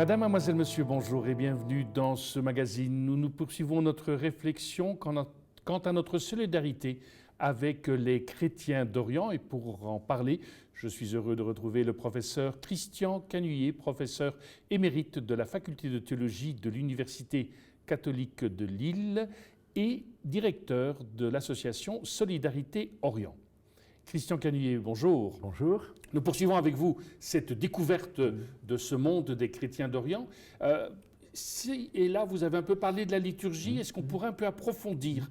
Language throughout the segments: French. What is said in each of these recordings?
Madame, mademoiselle, monsieur, bonjour et bienvenue dans ce magazine. Nous poursuivons notre réflexion quant à notre solidarité avec les chrétiens d'Orient. Et pour en parler, je suis heureux de retrouver le professeur Christian Canuyer, professeur émérite de la faculté de théologie de l'Université catholique de Lille et directeur de l'association Solidarité Orient. Christian Canuyer, bonjour. Bonjour. Nous poursuivons avec vous cette découverte de ce monde des chrétiens d'Orient. Et là, vous avez un peu parlé de la liturgie. Est-ce qu'on pourrait un peu approfondir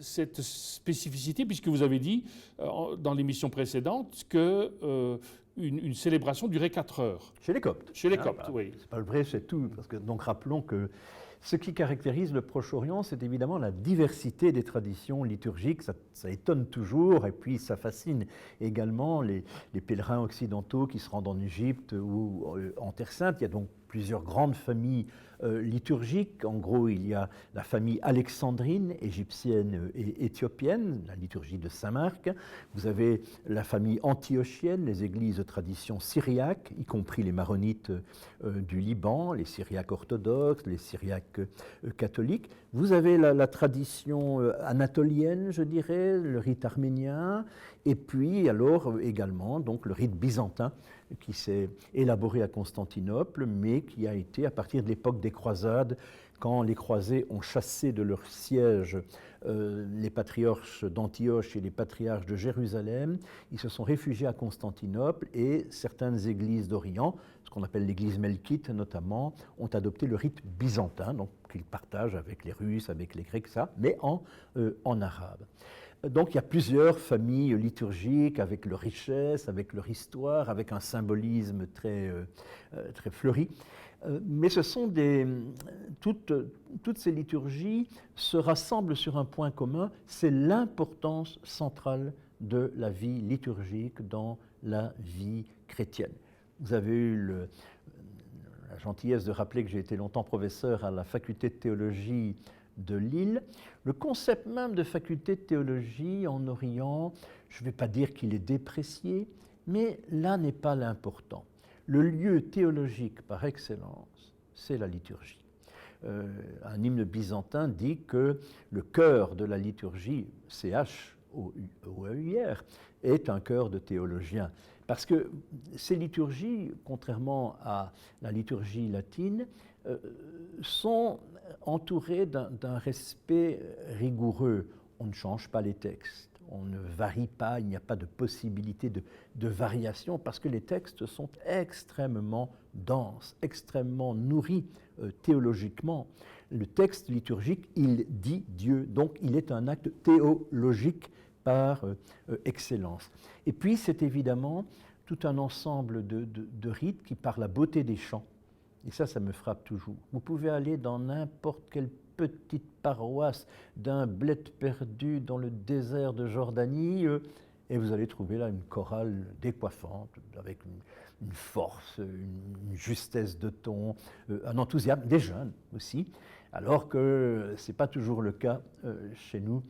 cette spécificité, puisque vous avez dit dans l'émission précédente qu'une célébration durait 4 heures. Chez les Coptes. Chez les Coptes, oui. C'est pas le vrai, c'est tout. Parce que, donc rappelons que ce qui caractérise le Proche-Orient, c'est évidemment la diversité des traditions liturgiques. Ça étonne toujours, et puis ça fascine également les pèlerins occidentaux qui se rendent en Égypte ou en Terre Sainte. Il y a donc plusieurs grandes familles liturgiques. En gros, il y a la famille alexandrine, égyptienne et éthiopienne, la liturgie de Saint-Marc. Vous avez la famille antiochienne, les églises de tradition syriaque, y compris les maronites du Liban, les syriaques orthodoxes, les syriaques catholiques. Vous avez la tradition anatolienne, je dirais, le rite arménien, et puis alors également donc, le rite byzantin qui s'est élaboré à Constantinople, mais qui a été à partir de l'époque des croisades, quand les croisés ont chassé de leur siège les patriarches d'Antioche et les patriarches de Jérusalem, ils se sont réfugiés à Constantinople et certaines églises d'Orient, ce qu'on appelle l'église melkite notamment, ont adopté le rite byzantin, donc qu'ils partagent avec les Russes, avec les Grecs, ça, mais en arabe. Donc il y a plusieurs familles liturgiques avec leur richesse, avec leur histoire, avec un symbolisme très fleuri. Mais ce sont toutes ces liturgies se rassemblent sur un point commun, c'est l'importance centrale de la vie liturgique dans la vie chrétienne. Vous avez eu la gentillesse de rappeler que j'ai été longtemps professeur à la faculté de théologie de Lille. Le concept même de faculté de théologie en Orient, je ne vais pas dire qu'il est déprécié, mais là n'est pas l'important. Le lieu théologique par excellence, c'est la liturgie. Un hymne byzantin dit que le cœur de la liturgie, CHOUEUR, est un cœur de théologien. Parce que ces liturgies, contrairement à la liturgie latine, sont entourées d'un respect rigoureux. On ne change pas les textes. On ne varie pas, il n'y a pas de possibilité de variation parce que les textes sont extrêmement denses, extrêmement nourris théologiquement. Le texte liturgique, il dit Dieu, donc il est un acte théologique par excellence. Et puis c'est évidemment tout un ensemble de rites qui par la beauté des chants. Et ça me frappe toujours. Vous pouvez aller dans n'importe quelle petite paroisse d'un bled perdu dans le désert de Jordanie et vous allez trouver là une chorale décoiffante, avec une force, une justesse de ton, un enthousiasme, des jeunes aussi, alors que ce n'est pas toujours le cas chez nous,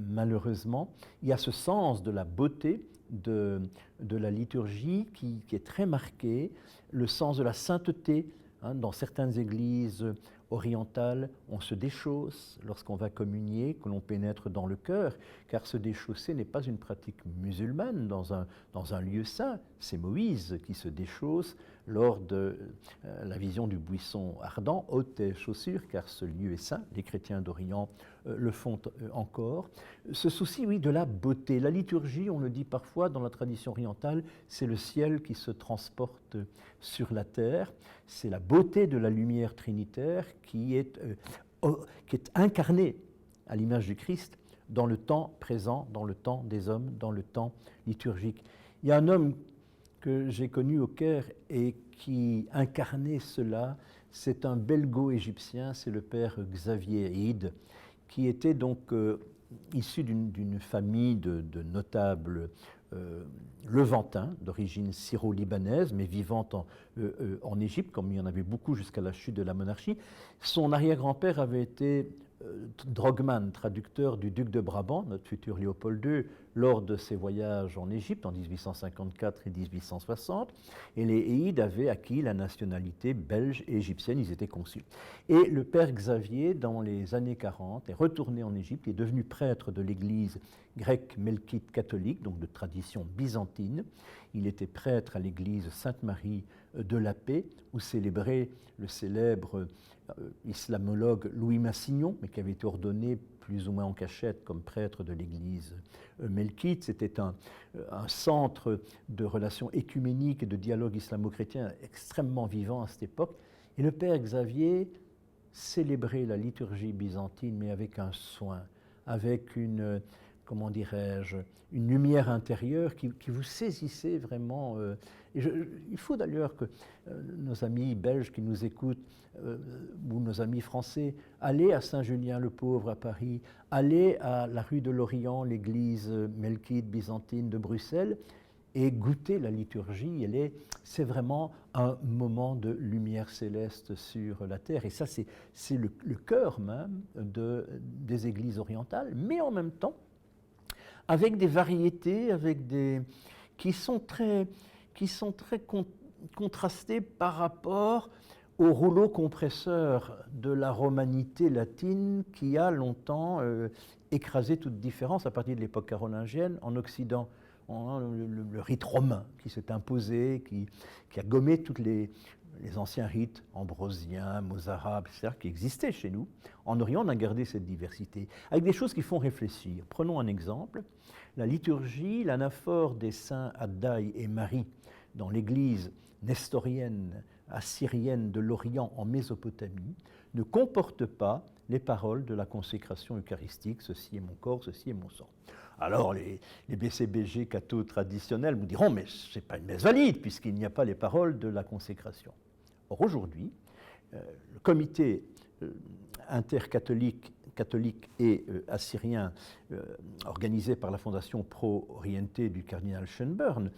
malheureusement. Il y a ce sens de la beauté de la liturgie qui est très marqué, le sens de la sainteté. Dans certaines églises orientales, on se déchausse lorsqu'on va communier, que l'on pénètre dans le cœur, car se déchausser n'est pas une pratique musulmane dans un lieu saint. C'est Moïse qui se déchausse lors de la vision du buisson ardent, ôte tes chaussures, car ce lieu est saint. Les chrétiens d'Orient le font encore. Ce souci, oui, de la beauté. La liturgie, on le dit parfois dans la tradition orientale, c'est le ciel qui se transporte sur la terre. C'est la beauté de la lumière trinitaire qui est incarnée à l'image du Christ dans le temps présent, dans le temps des hommes, dans le temps liturgique. Il y a un homme que j'ai connu au Caire et qui incarnait cela, c'est un belgo-égyptien, c'est le père Xavier Hid, qui était donc issu d'une famille de notables levantins, d'origine syro-libanaise, mais vivant en Égypte, comme il y en avait beaucoup jusqu'à la chute de la monarchie. Son arrière-grand-père avait été Drogman, traducteur du duc de Brabant, notre futur Léopold II, lors de ses voyages en Égypte en 1854 et 1860. Et les Héides avaient acquis la nationalité belge et égyptienne, ils étaient consuls. Et le père Xavier, dans les années 40, est retourné en Égypte, il est devenu prêtre de l'église grecque melkite catholique, donc de tradition byzantine. Il était prêtre à l'église Sainte-Marie de la Paix, où célébrait le célèbre islamologue Louis Massignon, mais qui avait été ordonné plus ou moins en cachette comme prêtre de l'église melkite. C'était un centre de relations écuméniques et de dialogue islamo-chrétien extrêmement vivant à cette époque. Et le père Xavier célébrait la liturgie byzantine, mais avec un soin, avec une, comment dirais-je, une lumière intérieure qui vous saisissait vraiment. Il faut d'ailleurs que nos amis belges qui nous écoutent, ou nos amis français, allez à Saint-Julien-le-Pauvre à Paris, allez à la rue de l'Orient, l'église melkite byzantine de Bruxelles, et goûter la liturgie. C'est vraiment un moment de lumière céleste sur la terre. Et ça, c'est le cœur même des églises orientales, mais en même temps, avec des variétés, qui sont très contrastées par rapport au rouleau compresseur de la romanité latine qui a longtemps écrasé toute différence à partir de l'époque carolingienne. En Occident, on a le rite romain qui s'est imposé, qui a gommé tous les anciens rites ambrosiens, mozarabes, etc., qui existaient chez nous. En Orient, on a gardé cette diversité, avec des choses qui font réfléchir. Prenons un exemple. La liturgie, l'anaphore des saints Addaï et Marie dans l'église nestorienne assyrienne de l'Orient en Mésopotamie ne comporte pas les paroles de la consécration eucharistique, ceci est mon corps, ceci est mon sang. Alors les BCBG cathos traditionnels vous diront, mais ce n'est pas une messe valide puisqu'il n'y a pas les paroles de la consécration. Or aujourd'hui, le comité intercatholique catholique et assyrien organisé par la Fondation Pro Oriente du cardinal Schönborn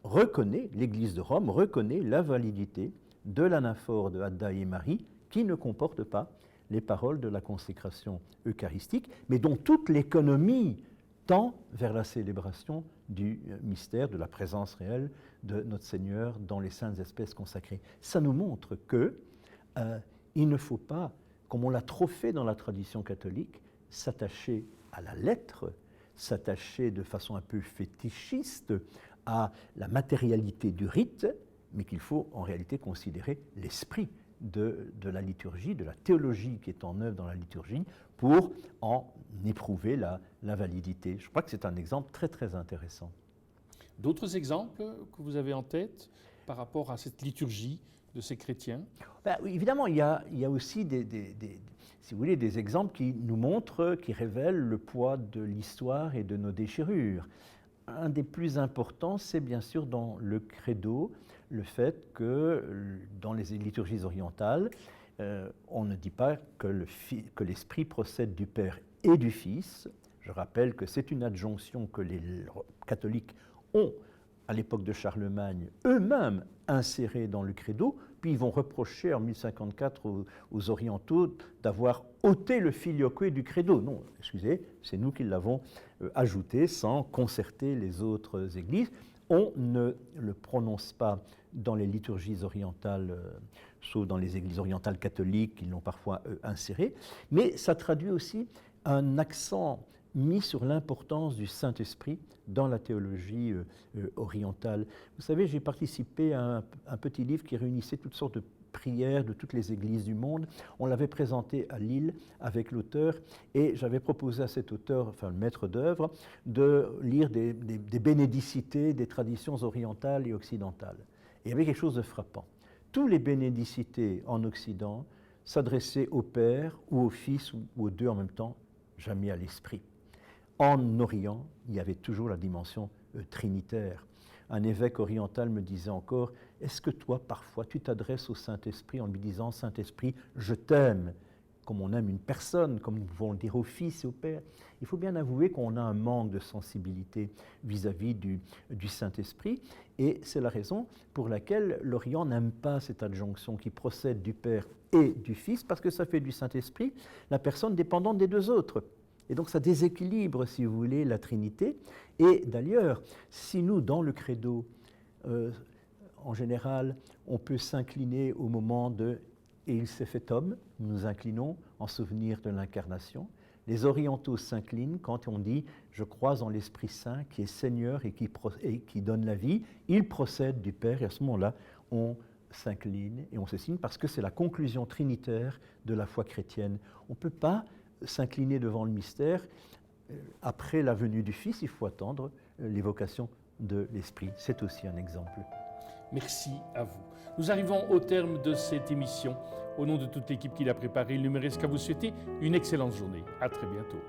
reconnaît, l'Église de Rome reconnaît la validité de l'anaphore de Addaï et Marie qui ne comporte pas les paroles de la consécration eucharistique, mais dont toute l'économie tend vers la célébration du mystère, de la présence réelle de notre Seigneur dans les saintes espèces consacrées. Ça nous montre qu'il ne faut pas, comme on l'a trop fait dans la tradition catholique, s'attacher à la lettre, s'attacher de façon un peu fétichiste à la matérialité du rite, mais qu'il faut en réalité considérer l'esprit de la liturgie, de la théologie qui est en œuvre dans la liturgie, pour en éprouver la validité. Je crois que c'est un exemple très très intéressant. D'autres exemples que vous avez en tête par rapport à cette liturgie de ces chrétiens? Oui, évidemment, il y a aussi si vous voulez, des exemples qui nous montrent, qui révèlent le poids de l'histoire et de nos déchirures. Un des plus importants, c'est bien sûr dans le credo, le fait que dans les liturgies orientales, on ne dit pas que l'Esprit procède du Père et du Fils. Je rappelle que c'est une adjonction que les catholiques ont, à l'époque de Charlemagne, eux-mêmes insérée dans le credo, puis ils vont reprocher en 1054 aux orientaux d'avoir ôté le filioque du credo. Non, excusez, c'est nous qui l'avons ajouté sans concerter les autres églises. On ne le prononce pas dans les liturgies orientales, sauf dans les églises orientales catholiques qui l'ont parfois inséré, mais ça traduit aussi un accent mis sur l'importance du Saint-Esprit dans la théologie orientale. Vous savez, j'ai participé à un petit livre qui réunissait toutes sortes de prières de toutes les églises du monde. On l'avait présenté à Lille avec l'auteur et j'avais proposé à cet auteur, enfin le maître d'œuvre, de lire des bénédicités des traditions orientales et occidentales. Et il y avait quelque chose de frappant. Tous les bénédicités en Occident s'adressaient au Père ou au Fils ou aux deux en même temps, jamais à l'Esprit. En Orient, il y avait toujours la dimension trinitaire. Un évêque oriental me disait encore, est-ce que toi, parfois, tu t'adresses au Saint-Esprit en lui disant, Saint-Esprit, je t'aime, comme on aime une personne, comme nous pouvons le dire au Fils et au Père, il faut bien avouer qu'on a un manque de sensibilité vis-à-vis du Saint-Esprit. Et c'est la raison pour laquelle l'Orient n'aime pas cette adjonction qui procède du Père et du Fils, parce que ça fait du Saint-Esprit la personne dépendante des deux autres. Et donc ça déséquilibre, si vous voulez, la Trinité. Et d'ailleurs, si nous, dans le credo, en général, on peut s'incliner au moment de « et il s'est fait homme », nous nous inclinons en souvenir de l'incarnation. Les orientaux s'inclinent quand on dit « je crois en l'Esprit Saint qui est Seigneur et qui donne la vie ». Il procède du Père et à ce moment-là, on s'incline et on se signe parce que c'est la conclusion trinitaire de la foi chrétienne. On ne peut pas s'incliner devant le mystère. Après la venue du Fils, il faut attendre l'évocation de l'Esprit. C'est aussi un exemple. Merci à vous. Nous arrivons au terme de cette émission. Au nom de toute l'équipe qui l'a préparée, il ne me reste qu'à vous souhaiter une excellente journée. À très bientôt.